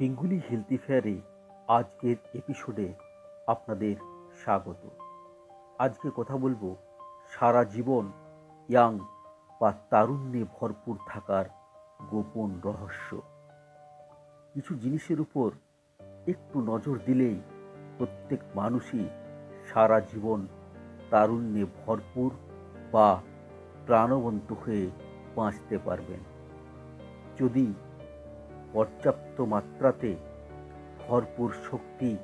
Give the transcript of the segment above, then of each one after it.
Bengali healthy ফেয়ারে আজকের এপিসোডে আপনাদের স্বাগত। আজকে কথা বলবো সারা জীবন ইয়াং বা তারুণ্যে ভরপুর থাকার গোপন রহস্য। কিছু জিনিসের উপর একটু নজর দিলেই প্রত্যেক মানুষই সারা জীবন তারুণ্যে ভরপুর বা প্রাণবন্ত হয়ে বাঁচতে পারবেন। যদি পর্যাপ্ত মাত্রাতে ভরপুর শক্তি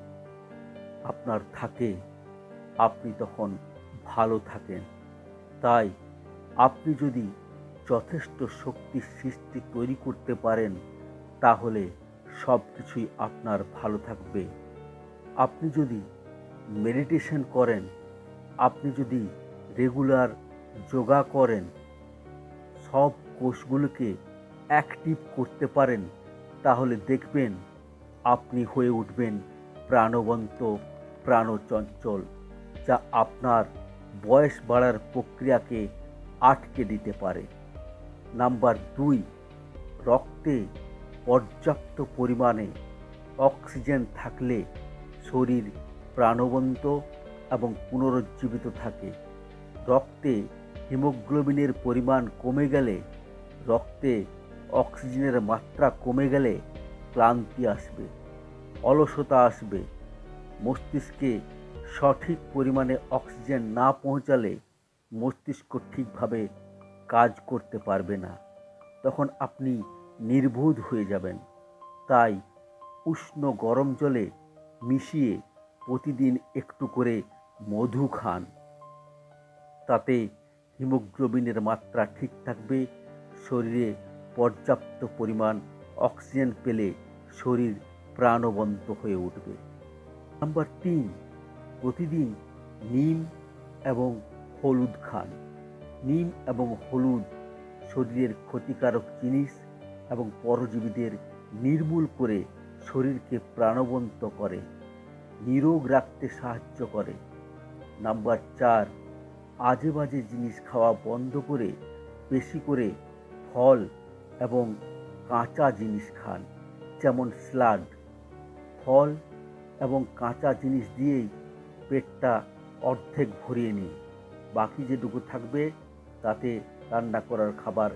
আপনার থাকে, আপনি তখন ভালো থাকেন। তাই আপনি যদি যথেষ্ট শক্তির সৃষ্টি তৈরি করতে পারেন, তাহলে সব কিছুই আপনার ভালো থাকবে। আপনি যদি মেডিটেশন করেন, আপনি যদি রেগুলার যোগা করেন, সব কোষগুলোকে অ্যাক্টিভ করতে পারেন, তাহলে দেখবেন আপনি হয়ে উঠবেন প্রাণবন্ত, প্রাণচঞ্চল, যা আপনার বয়স বাড়ার প্রক্রিয়াকে আটকে দিতে পারে। নাম্বার 2, রক্তে পর্যাপ্ত পরিমাণে অক্সিজেন থাকলে শরীর প্রাণবন্ত এবং পুনরুজ্জীবিত থাকে। রক্তে হিমোগ্লোবিনের পরিমাণ কমে গেলে, রক্তে অক্সিজেনের মাত্রা কমে গেলে ক্লান্তি আসবে, অলসতা আসবে। মস্তিষ্কে সঠিক পরিমাণে অক্সিজেন না পৌঁছালে মস্তিষ্ক ঠিকভাবে কাজ করতে পারবে না, তখন আপনি নির্বোধ হয়ে যাবেন। তাই উষ্ণ গরম জলে মিশিয়ে প্রতিদিন একটু করে মধু খান। তাতে হিমোগ্লোবিনের মাত্রা ঠিক থাকবে, শরীরে পর্যাপ্ত পরিমাণ অক্সিজেন পেলে শরীর প্রাণবন্ত হয়ে উঠবে। নাম্বার 3, প্রতিদিন নিম এবং হলুদ খান। নিম এবং হলুদ শরীরের ক্ষতিকারক জিনিস এবং পরজীবীদের নির্মূল করে শরীরকে প্রাণবন্ত করে, নিরোগ রাখতে সাহায্য করে। নাম্বার 4, আজে বাজে জিনিস খাওয়া বন্ধ করে বেশি করে ফল এবং কাঁচা জিনিস খান, যেমন স্যালাড। ফল এবং কাঁচা জিনিস দিয়েই পেটটা অর্ধেক ভরিয়ে নিন। বাকি যেটুকু থাকবে তাতে রান্না করার খাবার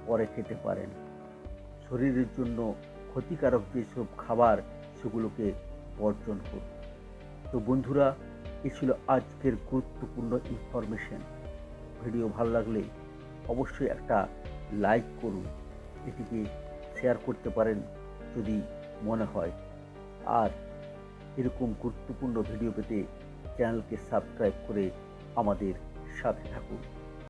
পরে খেতে পারেন। শরীরের জন্য ক্ষতিকারক যেসব খাবার, সেগুলোকে বর্জন করুন। তো বন্ধুরা, এ ছিল আজকের গুরুত্বপূর্ণ ইনফরমেশন। ভিডিও ভালো লাগলে অবশ্যই একটা লাইক করুন, এটিকে শেয়ার করতে পারেন যদি মনে হয়। আর এরকম গুরুত্বপূর্ণ ভিডিও পেতে চ্যানেলকে সাবস্ক্রাইব করে আমাদের সাথে থাকুন।